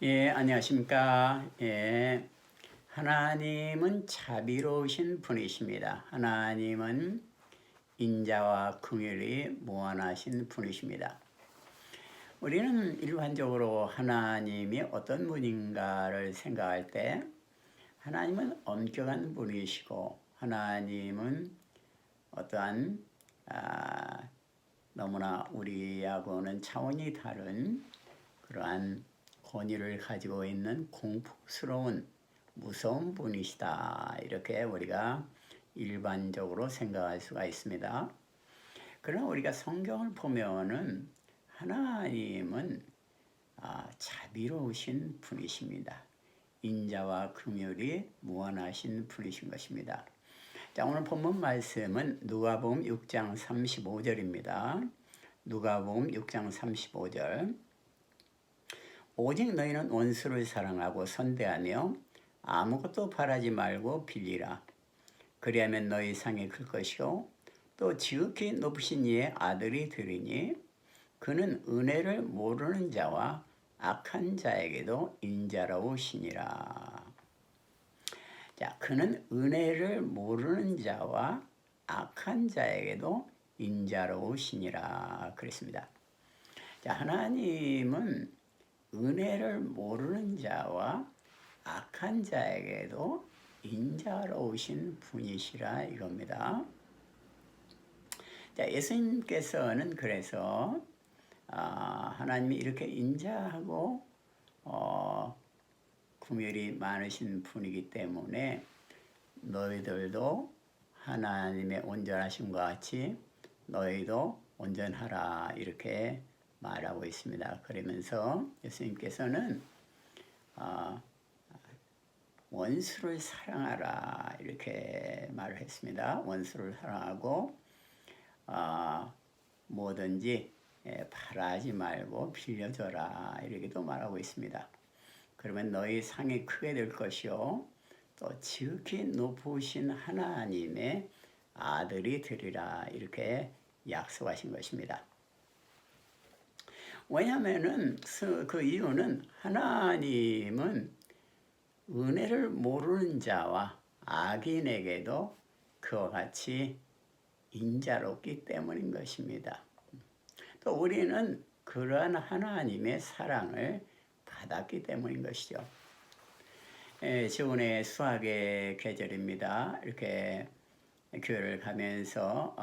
예, 안녕하십니까. 예, 하나님은 자비로우신 분이십니다. 하나님은 인자와 긍휼이 무한하신 분이십니다. 우리는 일반적으로 하나님이 어떤 분인가를 생각할 때 하나님은 엄격한 분이시고 하나님은 어떠한 너무나 우리하고는 차원이 다른 그러한 권위를 가지고 있는 공포스러운 무서운 분이시다. 이렇게 우리가 일반적으로 생각할 수가 있습니다. 그러나 우리가 성경을 보면은 하나님은 자비로우신 분이십니다. 인자와 긍휼이 무한하신 분이신 것입니다. 자, 오늘 본문 말씀은 누가복음 6장 35절입니다. 누가복음 6장 35절. 오직 너희는 원수를 사랑하고 선대하며 아무것도 바라지 말고 빌리라. 그리하면 너희 상이 클 것이요 또 지극히 높으신 이의 아들이 되리니 그는 은혜를 모르는 자와 악한 자에게도 인자로우시니라. 자, 그는 은혜를 모르는 자와 악한 자에게도 인자로우시니라 그랬습니다. 자, 하나님은 은혜를 모르는 자와 악한 자에게도 인자로우신 분이시라 이겁니다. 자, 예수님께서는 그래서 하나님이 이렇게 인자하고 긍휼이 많으신 분이기 때문에 너희들도 하나님의 온전하심과 같이 너희도 온전하라 이렇게 말하고 있습니다. 그러면서 예수님께서는 원수를 사랑하라 이렇게 말을 했습니다. 원수를 사랑하고 뭐든지 바라지 말고 빌려줘라 이렇게도 말하고 있습니다. 그러면 너희 상이 크게 될 것이요 또 지극히 높으신 하나님의 아들이 되리라 이렇게 약속하신 것입니다. 왜냐하면은 그 이유는 하나님은 은혜를 모르는 자와 악인에게도 그와 같이 인자롭기 때문인 것입니다. 또 우리는 그러한 하나님의 사랑을 받았기 때문인 것이죠. 지금의 수학의 계절입니다. 이렇게 교회를 가면서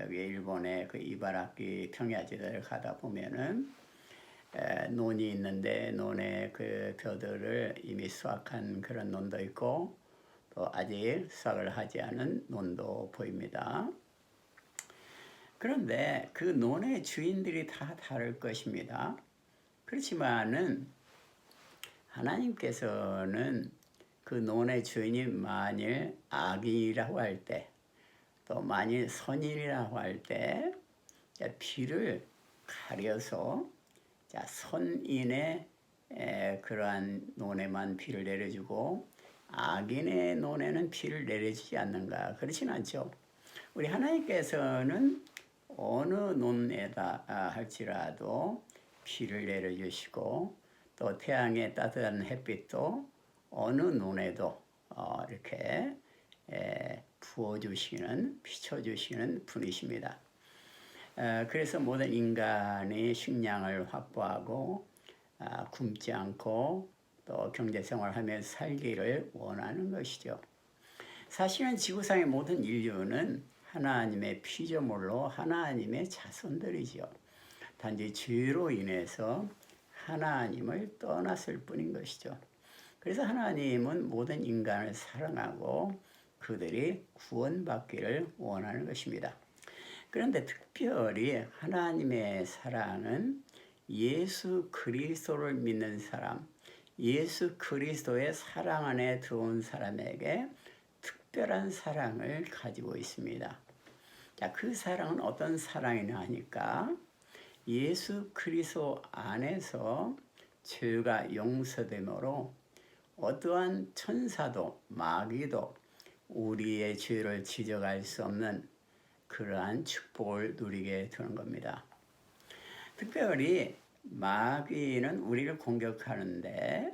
여기 일본의 그 이바라키 평야지대를 가다 보면은 논이 있는데 논에 그 벼들을 이미 수확한 그런 논도 있고 또 아직 수확을 하지 않은 논도 보입니다. 그런데 그 논의 주인들이 다 다를 것입니다. 그렇지만은 하나님께서는 그 논의 주인이 만일 악이라고 할 때 또 만일 선인이라고 할 때 비를 가려서 선인의 그러한 논에만 비를 내려주고 악인의 논에는 비를 내려주지 않는가? 그렇진 않죠. 우리 하나님께서는 어느 논에다 할지라도 비를 내려주시고 또 태양의 따뜻한 햇빛도 어느 논에도 이렇게 부어주시는, 비춰주시는 분이십니다. 그래서 모든 인간이 식량을 확보하고 굶지 않고 또 경제생활하면서 살기를 원하는 것이죠. 사실은 지구상의 모든 인류는 하나님의 피조물로 하나님의 자손들이죠. 단지 죄로 인해서 하나님을 떠났을 뿐인 것이죠. 그래서 하나님은 모든 인간을 사랑하고 그들이 구원받기를 원하는 것입니다. 그런데 특별히 하나님의 사랑은 예수 그리스도를 믿는 사람, 예수 그리스도의 사랑 안에 들어온 사람에게 특별한 사랑을 가지고 있습니다. 자, 그 사랑은 어떤 사랑이냐 하니까 예수 그리스도 안에서 죄가 용서됨으로 어떠한 천사도 마귀도 우리의 죄를 지적할 수 없는 그러한 축복을 누리게 되는 겁니다. 특별히 마귀는 우리를 공격하는데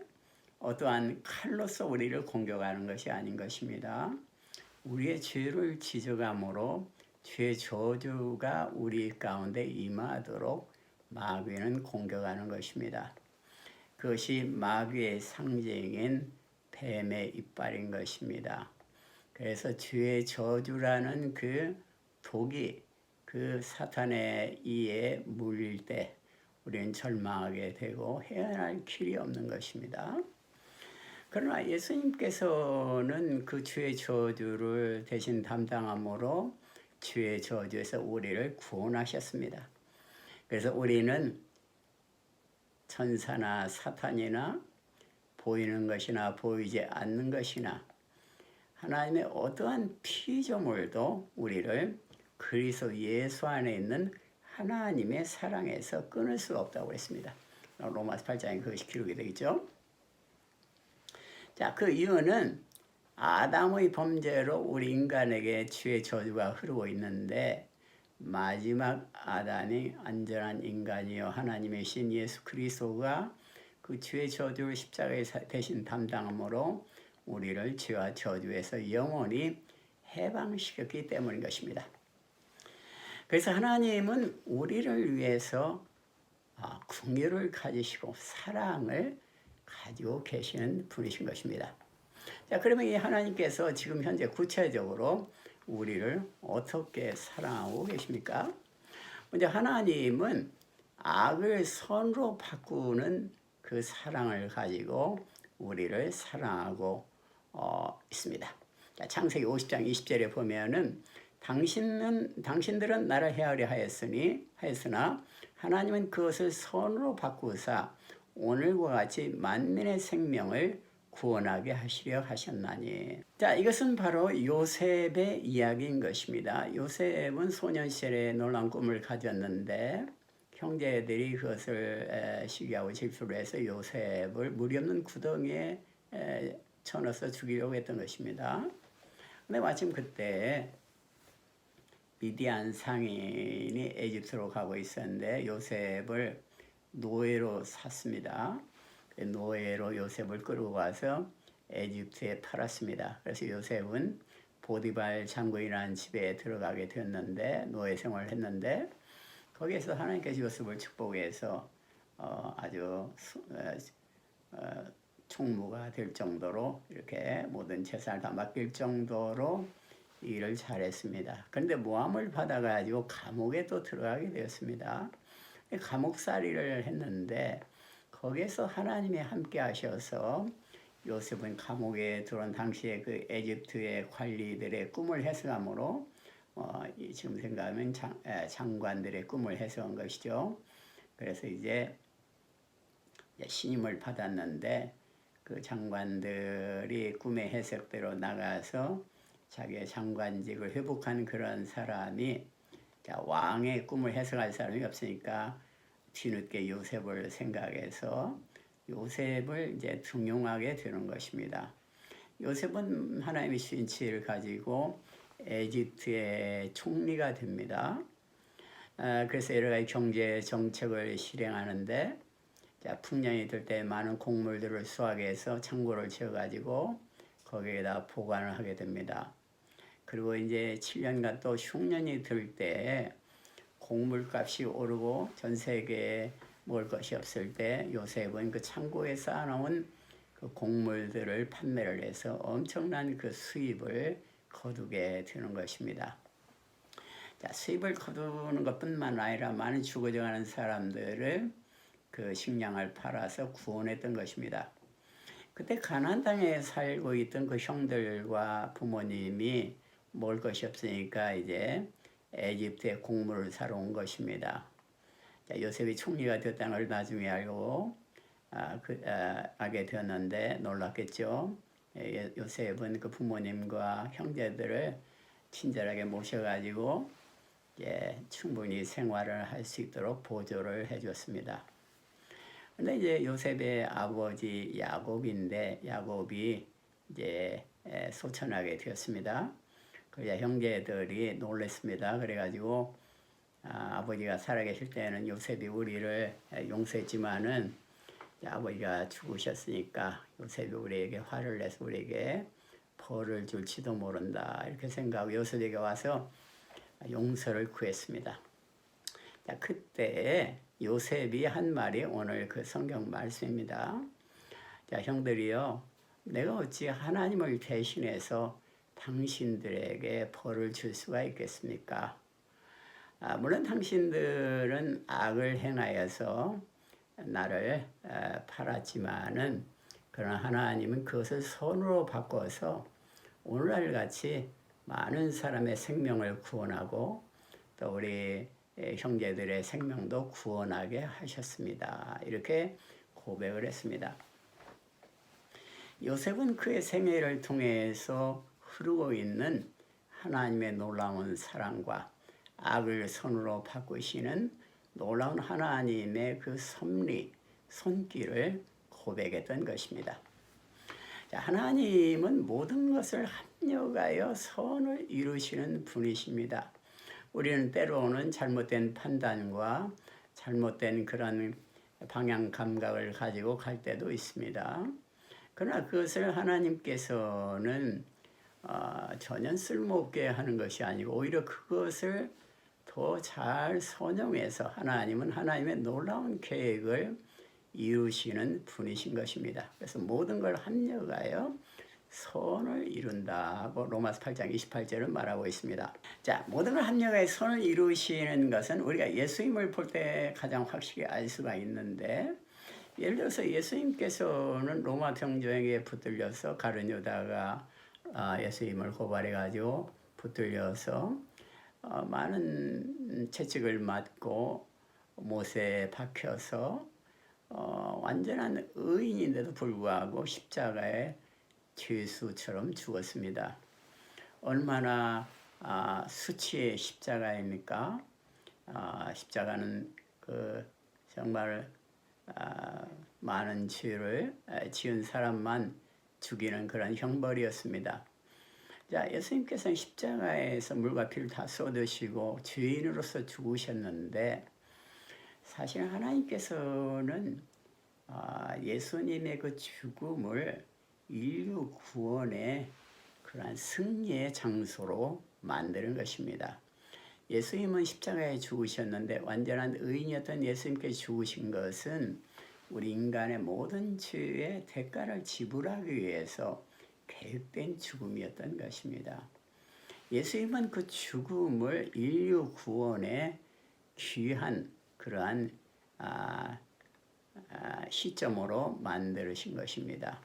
어떠한 칼로서 우리를 공격하는 것이 아닌 것입니다. 우리의 죄를 지적함으로 죄의 저주가 우리 가운데 임하도록 마귀는 공격하는 것입니다. 그것이 마귀의 상징인 뱀의 이빨인 것입니다. 그래서 죄의 저주라는 그 독이 그 사탄의 이에 물릴 때 우리는 절망하게 되고 헤어날 길이 없는 것입니다. 그러나 예수님께서는 그 죄의 저주를 대신 담당함으로 죄의 저주에서 우리를 구원하셨습니다. 그래서 우리는 천사나 사탄이나 보이는 것이나 보이지 않는 것이나 하나님의 어떠한 피조물도 우리를 그리스도 예수 안에 있는 하나님의 사랑에서 끊을 수가 없다고 했습니다. 로마서 8장에 그것이 기록이 되겠죠. 자, 그 이유는 아담의 범죄로 우리 인간에게 죄의 저주가 흐르고 있는데 마지막 아담이 안전한 인간이요 하나님의 신 예수 그리스도가 그 죄의 저주를 십자가에 대신 담당함으로 우리를 죄와 저주에서 영원히 해방시켰기 때문인 것입니다. 그래서 하나님은 우리를 위해서 긍휼을 가지시고 사랑을 가지고 계시는 분이신 것입니다. 자, 그러면 이 하나님께서 지금 현재 구체적으로 우리를 어떻게 사랑하고 계십니까? 먼저 하나님은 악을 선으로 바꾸는 그 사랑을 가지고 우리를 사랑하고 있습니다. 자, 창세기 50장 20절에 보면은 당신들은 나를 헤아려 하였으나 하나님은 그것을 선으로 바꾸사 오늘과 같이 만민의 생명을 구원하게 하시려 하셨나니. 자, 이것은 바로 요셉의 이야기인 것입니다. 요셉은 소년 시절에 놀라운 꿈을 가졌는데 형제들이 그것을 시기하고 질투를 해서 요셉을 물이 없는 구덩이에 쳐넣어서 죽이려고 했던 것입니다. 근데 마침 그때 미디안 상인이 에집트로 가고 있었는데 요셉을 노예로 샀습니다. 노예로 요셉을 끌고 가서 에집트에 팔았습니다. 그래서 요셉은 보디발 장군이라는 집에 들어가게 되었는데 노예 생활을 했는데 거기에서 하나님께서 요셉을 축복해서 아주 총무가 될 정도로 이렇게 모든 재산을 다 맡길 정도로 일을 잘했습니다. 그런데 모함을 받아가지고 감옥에 또 들어가게 되었습니다. 감옥살이를 했는데 거기에서 하나님이 함께 하셔서 요셉은 감옥에 들어온 당시에 그 에집트의 관리들의 꿈을 해석함으로 지금 생각하면 장관들의 꿈을 해석한 것이죠. 그래서 이제 신임을 받았는데 그 장관들이 꿈의 해석대로 나가서 자기의 장관직을 회복한 그런 사람이 왕의 꿈을 해석할 사람이 없으니까 뒤늦게 요셉을 생각해서 요셉을 이제 등용하게 되는 것입니다. 요셉은 하나님의 신치를 가지고 에집트의 총리가 됩니다. 그래서 여러 가지 경제 정책을 실행하는데 풍년이 들 때 많은 곡물들을 수확해서 창고를 지어가지고 거기에다 보관을 하게 됩니다. 그리고 이제 7년간 또 흉년이 들 때 곡물값이 오르고 전 세계에 먹을 것이 없을 때 요셉은 그 창고에 쌓아놓은 그 곡물들을 판매를 해서 엄청난 그 수입을 거두게 되는 것입니다. 자, 수입을 거두는 것뿐만 아니라 많은 죽어져가는 사람들을 그 식량을 팔아서 구원했던 것입니다. 그때 가나안 땅에 살고 있던 그 형들과 부모님이 먹을 것이 없으니까 이제 에집트에 곡물을 사러 온 것입니다. 자, 요셉이 총리가 되었다는 걸 나중에 알고 알게 되었는데 놀랐겠죠. 요셉은 그 부모님과 형제들을 친절하게 모셔가지고 충분히 생활을 할 수 있도록 보조를 해줬습니다. 근데 이제 요셉의 아버지 야곱인데 야곱이 이제 소천하게 되었습니다. 그래야 형제들이 놀랐습니다. 그래가지고 아버지가 살아계실 때는 요셉이 우리를 용서했지만은 아버지가 죽으셨으니까 요셉이 우리에게 화를 내서 우리에게 벌을 줄지도 모른다 이렇게 생각하고 요셉에게 와서 용서를 구했습니다. 자, 그때 요셉이 한 말이 오늘 그 성경 말씀입니다. 자, 형들이요, 내가 어찌 하나님을 대신해서 당신들에게 벌을 줄 수가 있겠습니까? 물론 당신들은 악을 행하여서 나를 팔았지만은 그러나 하나님은 그것을 선으로 바꿔서 오늘날 같이 많은 사람의 생명을 구원하고 또 우리 형제들의 생명도 구원하게 하셨습니다. 이렇게 고백을 했습니다. 요셉은 그의 생애를 통해서 흐르고 있는 하나님의 놀라운 사랑과 악을 선으로 바꾸시는 놀라운 하나님의 그 섭리, 손길을 고백했던 것입니다. 자, 하나님은 모든 것을 합력하여 선을 이루시는 분이십니다. 우리는 때로는 잘못된 판단과 잘못된 그런 방향 감각을 가지고 갈 때도 있습니다. 그러나 그것을 하나님께서는 전혀 쓸모없게 하는 것이 아니고 오히려 그것을 더 잘 선용해서 하나님은 하나님의 놀라운 계획을 이루시는 분이신 것입니다. 그래서 모든 걸 합력하여 선을 이룬다고 로마서 8장 28절은 말하고 있습니다. 자, 모든 걸 합력하여 선을 이루시는 것은 우리가 예수님을 볼 때 가장 확실히 알 수가 있는데, 예를 들어서 예수님께서는 로마 병정에게 붙들려서 가룟 유다가 예수님을 고발해가지고 붙들려서 많은 채찍을 맞고 못에 박혀서 완전한 의인인데도 불구하고 십자가에 죄수처럼 죽었습니다. 얼마나 수치의 십자가입니까? 십자가는 그 정말 많은 죄를 지은 사람만 죽이는 그런 형벌이었습니다. 자, 예수님께서는 십자가에서 물과 피를 다 쏟으시고 죄인으로서 죽으셨는데, 사실 하나님께서는 예수님의 그 죽음을 인류 구원의 그러한 승리의 장소로 만드는 것입니다. 예수님은 십자가에 죽으셨는데 완전한 의인이었던 예수님께 죽으신 것은 우리 인간의 모든 죄의 대가를 지불하기 위해서 계획된 죽음이었던 것입니다. 예수님은 그 죽음을 인류 구원의 귀한 그러한 시점으로 만드신 것입니다.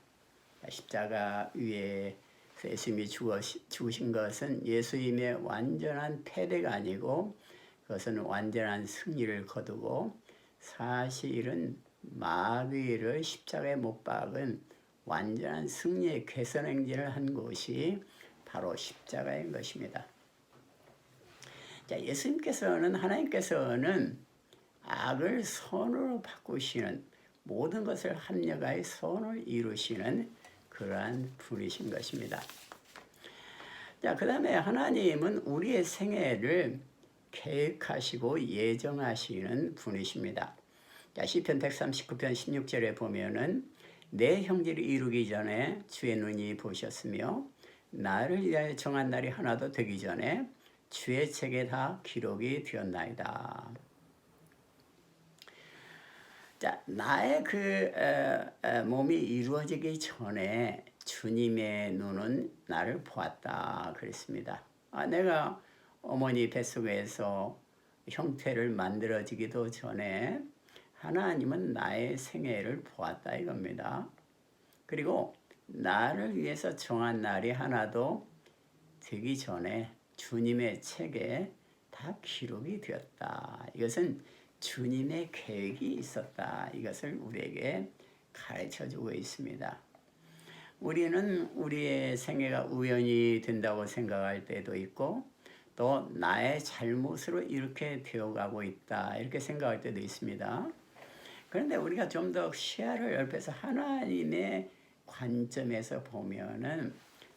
십자가 위에 예수님이 죽으신 것은 예수님의 완전한 패배가 아니고 그것은 완전한 승리를 거두고 사실은 마귀를 십자가에 못 박은 완전한 승리의 개선행진을 한 곳이 바로 십자가인 것입니다. 자, 하나님께서는 악을 선으로 바꾸시는, 모든 것을 합력하여 선을 이루시는 그러한 분이신 것입니다. 자, 그 다음에 하나님은 우리의 생애를 계획하시고 예정하시는 분이십니다. 자, 시편 139편 16절에 보면은 내 형제를 이루기 전에 주의 눈이 보셨으며 나를 위하여 정한 날이 하나도 되기 전에 주의 책에 다 기록이 되었나이다. 자, 나의 그 몸이 이루어지기 전에 주님의 눈은 나를 보았다 그랬습니다. 내가 어머니 뱃속에서 형태를 만들어지기도 전에 하나님은 나의 생애를 보았다 이겁니다. 그리고 나를 위해서 정한 날이 하나도 되기 전에 주님의 책에 다 기록이 되었다. 이것은 주님의 계획이 있었다. 이것을 우리에게 가르쳐주고 있습니다. 우리는 우리의 생애가 우연히 된다고 생각할 때도 있고 또 나의 잘못으로 이렇게 되어가고 있다. 이렇게 생각할 때도 있습니다. 그런데 우리가 좀 더 시야를 넓혀서 하나님의 관점에서 보면은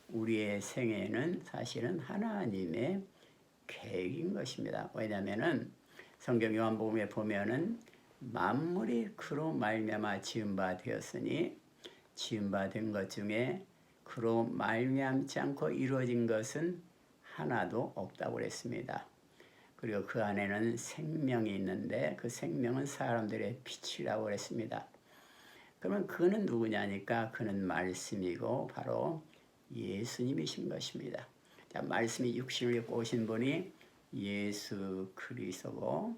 우리의 생애는 사실은 하나님의 계획인 것입니다. 왜냐하면은 성경 요한복음에 보면은 만물이 그로 말미암아 지은 바 되었으니 지은 바 된 것 중에 그로 말미암지 않고 이루어진 것은 하나도 없다고 그랬습니다. 그리고 그 안에는 생명이 있는데 그 생명은 사람들의 빛이라고 그랬습니다. 그러면 그는 누구냐니까 그는 말씀이고 바로 예수님이신 것입니다. 자, 말씀이 육신을 입고 오신 분이 예수 그리스도고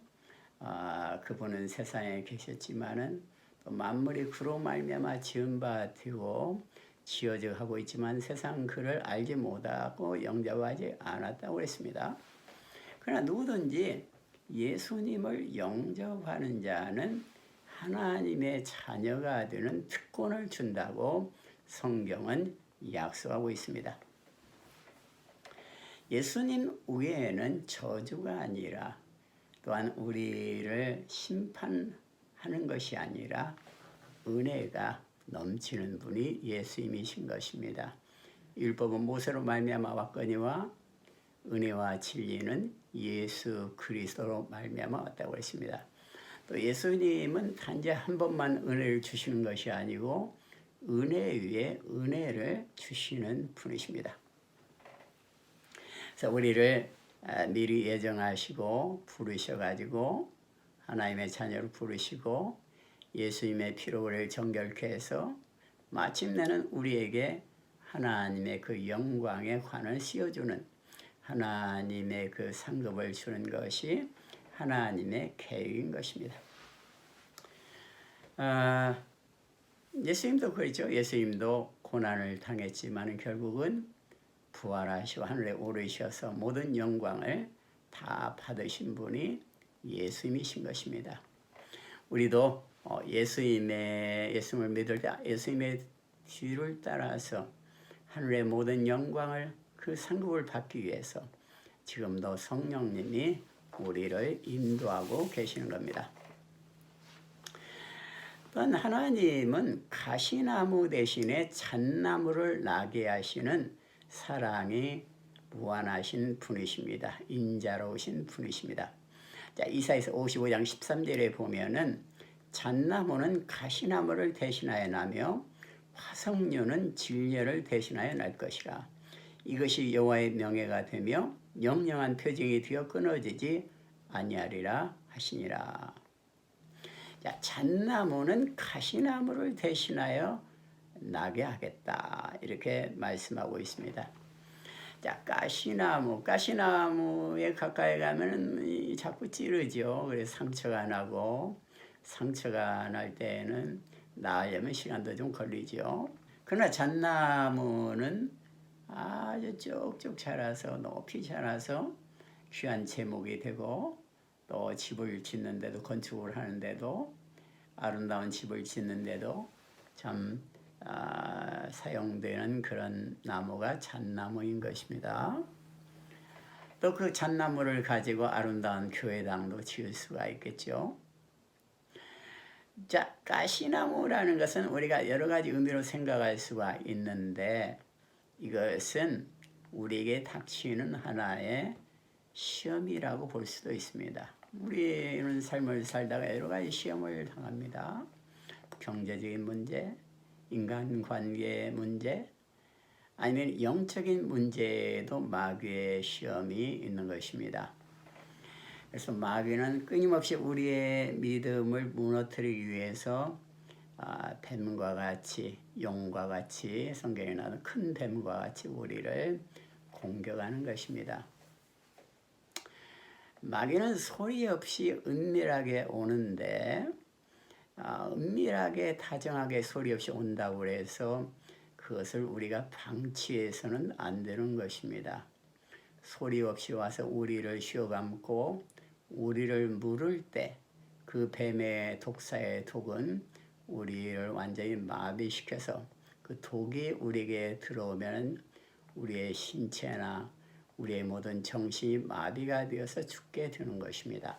그분은 세상에 계셨지만은 또 만물이 그로 말미암아 지은 바 되고 지어져 하고 있지만 세상 그를 알지 못하고 영접하지 않았다고 했습니다. 그러나 누구든지 예수님을 영접하는 자는 하나님의 자녀가 되는 특권을 준다고 성경은 약속하고 있습니다. 예수님 외에는 저주가 아니라 또한 우리를 심판하는 것이 아니라 은혜가 넘치는 분이 예수님이신 것입니다. 율법은 모세로 말미암아 왔거니와 은혜와 진리는 예수 그리스도로 말미암아 왔다고 했습니다. 또 예수님은 단지 한 번만 은혜를 주시는 것이 아니고 은혜 위에 은혜를 주시는 분이십니다. 그래서 우리를 미리 예정하시고 부르셔가지고 하나님의 자녀로 부르시고 예수님의 피로 우리를 정결케 해서 마침내는 우리에게 하나님의 그 영광의 관을 씌워주는 하나님의 그 상급을 주는 것이 하나님의 계획인 것입니다. 예수님도 그렇죠. 예수님도 고난을 당했지만 결국은 부활하시고 하늘에 오르셔서 모든 영광을 다 받으신 분이 예수님이신 것입니다. 우리도 예수님을 믿을 때 예수님의 뒤를 따라서 하늘의 모든 영광을 그 상급을 받기 위해서 지금도 성령님이 우리를 인도하고 계시는 겁니다. 또한 하나님은 가시나무 대신에 잣나무를 나게 하시는 사랑이 무한하신 분이십니다. 인자로우신 분이십니다. 자, 이사야서 55장 13절에 보면은 잣나무는 가시나무를 대신하여 나며 화석류는 진려를 대신하여 날 것이라. 이것이 여호와의 명예가 되며 영영한 표징이 되어 끊어지지 아니하리라 하시니라. 자, 잣나무는 가시나무를 대신하여 나게 하겠다 이렇게 말씀하고 있습니다. 자, 가시나무에 가까이 가면은 자꾸 찌르죠. 그래서 상처가 나고 상처가 날 때는 나으려면 시간도 좀 걸리죠. 그러나 잣나무는 아주 쭉쭉 자라서 높이 자라서 귀한 제목이 되고 또 집을 짓는데도 건축을 하는데도 아름다운 집을 짓는데도 참 사용되는 그런 나무가 잣나무인 것입니다. 또 그 잣나무를 가지고 아름다운 교회당도 지을 수가 있겠죠. 자, 가시나무라는 것은 우리가 여러 가지 의미로 생각할 수가 있는데 이것은 우리에게 닥치는 하나의 시험이라고 볼 수도 있습니다. 우리는 삶을 살다가 여러 가지 시험을 당합니다. 경제적인 문제, 인간관계 문제, 아니면 영적인 문제에도 마귀의 시험이 있는 것입니다. 그래서 마귀는 끊임없이 우리의 믿음을 무너뜨리기 위해서 뱀과 같이 용과 같이 성경에 나오는 큰 뱀과 같이 우리를 공격하는 것입니다. 마귀는 소리 없이 은밀하게 오는데 은밀하게 다정하게 소리 없이 온다고 해서 그것을 우리가 방치해서는 안 되는 것입니다. 소리 없이 와서 우리를 휘어감고 우리를 물을 때 그 뱀의 독사의 독은 우리를 완전히 마비시켜서 그 독이 우리에게 들어오면 우리의 신체나 우리의 모든 정신이 마비가 되어서 죽게 되는 것입니다.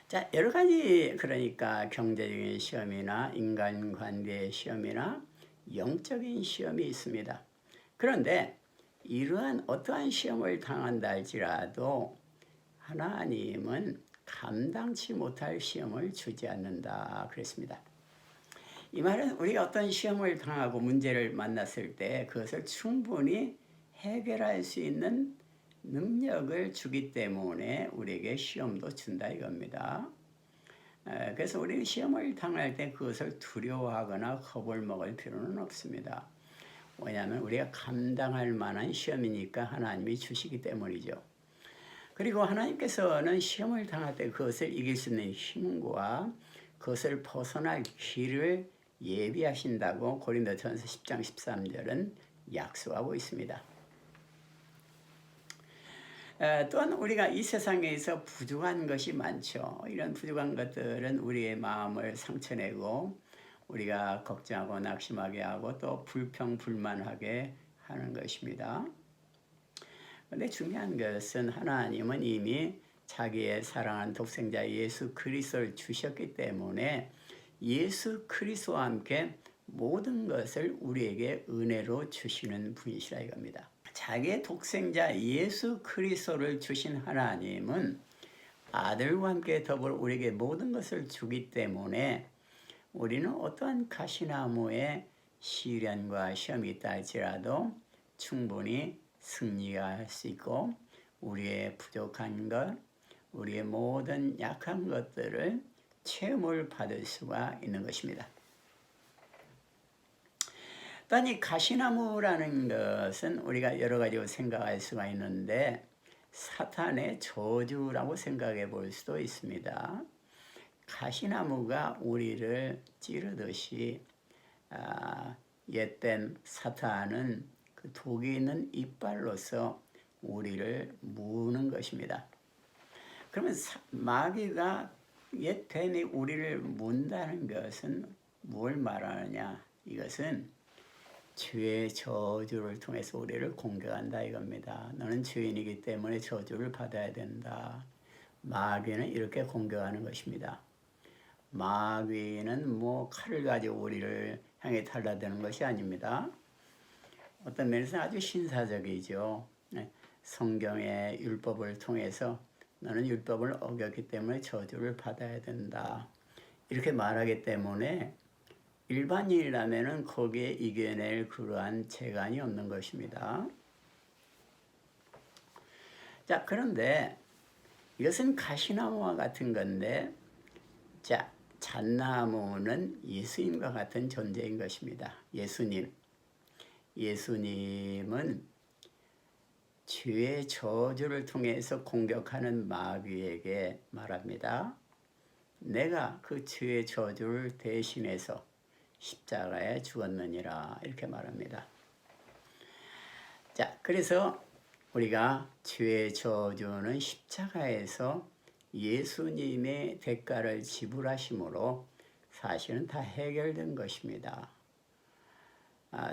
자, 여러 가지 그러니까 경제적인 시험이나 인간관계의 시험이나 영적인 시험이 있습니다. 그런데 이러한 어떠한 시험을 당한다 할지라도 하나님은 감당치 못할 시험을 주지 않는다 그랬습니다. 이 말은 우리가 어떤 시험을 당하고 문제를 만났을 때 그것을 충분히 해결할 수 있는 능력을 주기 때문에 우리에게 시험도 준다 이겁니다. 그래서 우리는 시험을 당할 때 그것을 두려워하거나 겁을 먹을 필요는 없습니다. 왜냐하면 우리가 감당할 만한 시험이니까 하나님이 주시기 때문이죠. 그리고 하나님께서는 시험을 당할 때 그것을 이길 수 있는 힘과 그것을 벗어날 길을 예비하신다고 고린도전서 10장 13절은 약속하고 있습니다. 또한 우리가 이 세상에서 부족한 것이 많죠. 이런 부족한 것들은 우리의 마음을 상처내고 우리가 걱정하고 낙심하게 하고 또 불평불만하게 하는 것입니다. 그런데 중요한 것은 하나님은 이미 자기의 사랑하는 독생자 예수 그리스도를 주셨기 때문에 예수 그리스도와 함께 모든 것을 우리에게 은혜로 주시는 분이시라 이겁니다. 자기의 독생자 예수 그리스도를 주신 하나님은 아들과 함께 더불어 우리에게 모든 것을 주기 때문에 우리는 어떠한 가시나무에 시련과 시험이 있다 할지라도 충분히 승리할 수 있고 우리의 부족한 것, 우리의 모든 약한 것들을 체험을 받을 수가 있는 것입니다. 또한 이 가시나무라는 것은 우리가 여러 가지로 생각할 수가 있는데 사탄의 저주라고 생각해 볼 수도 있습니다. 가시나무가 우리를 찌르듯이 옛된 사탄은 그 독이 있는 이빨로서 우리를 무는 것입니다. 그러면 마귀가 옛뱀이 우리를 문다는 것은 뭘 말하느냐? 이것은 죄의 저주를 통해서 우리를 공격한다 이겁니다. 너는 죄인이기 때문에 저주를 받아야 된다. 마귀는 이렇게 공격하는 것입니다. 마귀는 칼을 가지고 우리를 향해 달라드는 것이 아닙니다. 어떤 면에서 아주 신사적이죠. 성경의 율법을 통해서 너는 율법을 어겼기 때문에 저주를 받아야 된다. 이렇게 말하기 때문에 일반인이라면 거기에 이겨낼 그러한 재간이 없는 것입니다. 자, 그런데 이것은 가시나무와 같은 건데, 자, 잣나무는 예수님과 같은 존재인 것입니다. 예수님은 죄의 저주를 통해서 공격하는 마귀에게 말합니다. 내가 그 죄의 저주를 대신해서 십자가에 죽었느니라 이렇게 말합니다. 자, 그래서 우리가 죄의 저주는 십자가에서 예수님의 대가를 지불하심으로 사실은 다 해결된 것입니다.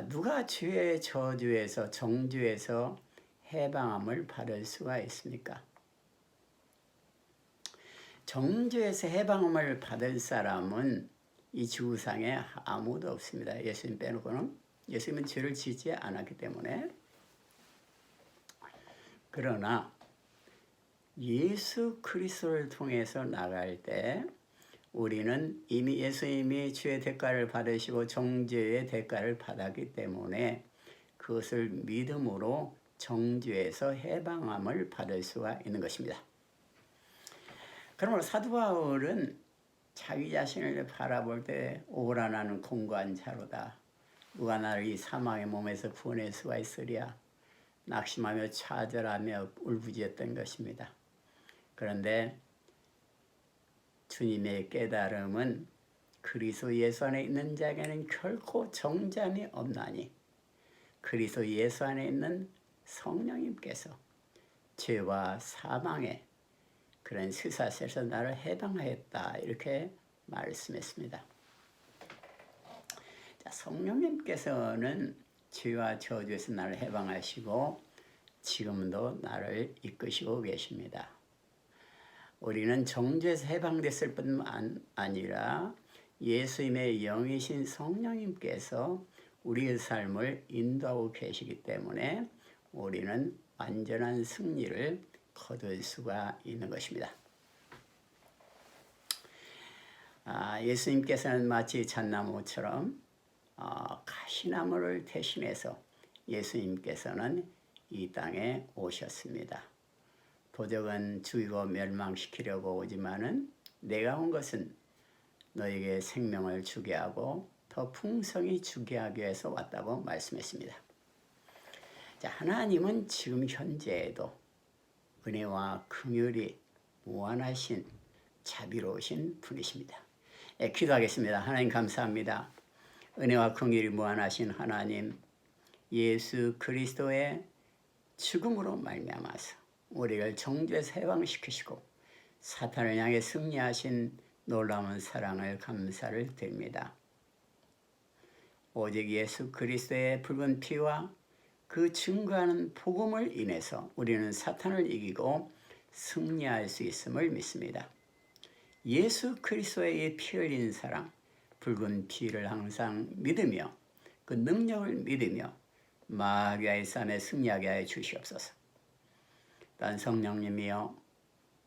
누가 죄의 저주에서 정죄에서 해방함을 받을 수가 있습니까? 정죄에서 해방함을 받을 사람은 이 지구상에 아무도 없습니다. 예수님 빼놓고는. 예수님은 죄를 지지 않았기 때문에. 그러나 예수 그리스도를 통해서 나갈 때 우리는 이미 예수님이 죄의 대가를 받으시고 정죄의 대가를 받았기 때문에 그것을 믿음으로 정죄에서 해방함을 받을 수가 있는 것입니다. 그러므로 사도 바울은 자기 자신을 바라볼 때 오라 나는 공고한 자로다. 누가 나를 이 사망의 몸에서 구원할 수가 있으랴. 낙심하며 좌절하며 울부짖었던 것입니다. 그런데 주님의 깨달음은 그리스도 예수 안에 있는 자에게는 결코 정죄함이 없나니 그리스도 예수 안에 있는 성령님께서 죄와 사망의 그런 스사슬에서 나를 해방하였다 이렇게 말씀했습니다. 자, 성령님께서는 죄와 저주에서 나를 해방하시고 지금도 나를 이끄시고 계십니다. 우리는 정죄에서 해방됐을 뿐만 아니라 예수님의 영이신 성령님께서 우리의 삶을 인도하고 계시기 때문에 우리는 완전한 승리를 거둘 수가 있는 것입니다. 예수님께서는 마치 잣나무처럼 가시나무를 대신해서 예수님께서는 이 땅에 오셨습니다. 도적은 죽이고 멸망시키려고 오지만은 내가 온 것은 너에게 생명을 주게 하고 더 풍성히 주게 하기 위해서 왔다고 말씀했습니다. 자, 하나님은 지금 현재에도 은혜와 긍휼이 무한하신 자비로우신 분이십니다. 기도하겠습니다. 하나님 감사합니다. 은혜와 긍휼이 무한하신 하나님, 예수 그리스도의 죽음으로 말미암아서 우리를 정죄에서 해방시키시고 사탄을 향해 승리하신 놀라운 사랑을 감사를 드립니다. 오직 예수 그리스도의 붉은 피와 그 증거하는 복음을 인해서 우리는 사탄을 이기고 승리할 수 있음을 믿습니다. 예수 그리스도의 이 피 흘린 사랑, 붉은 피를 항상 믿으며 그 능력을 믿으며 마귀의 싸움에 승리하게 하여 주시옵소서. 또한 성령님이여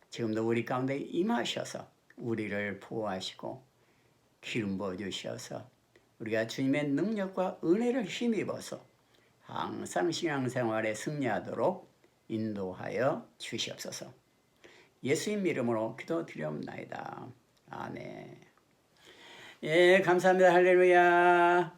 지금도 우리 가운데 임하셔서 우리를 보호하시고 기름 부어주셔서 우리가 주님의 능력과 은혜를 힘입어서 항상 신앙생활에 승리하도록 인도하여 주시옵소서. 예수님 이름으로 기도드리옵나이다. 아멘. 예, 감사합니다. 할렐루야.